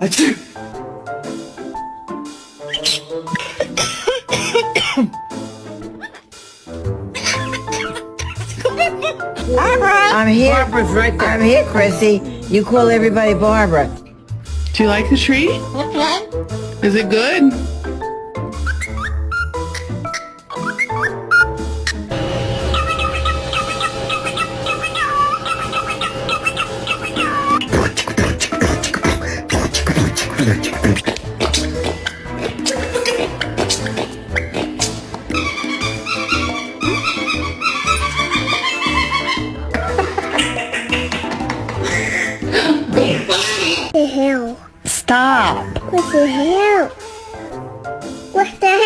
Barbara! I'm here. Barbara's right there. I'm here, Chrissy. You call everybody Barbara. Do you like the tree? Is it good? The hell? Stop. What the hell? What the hell?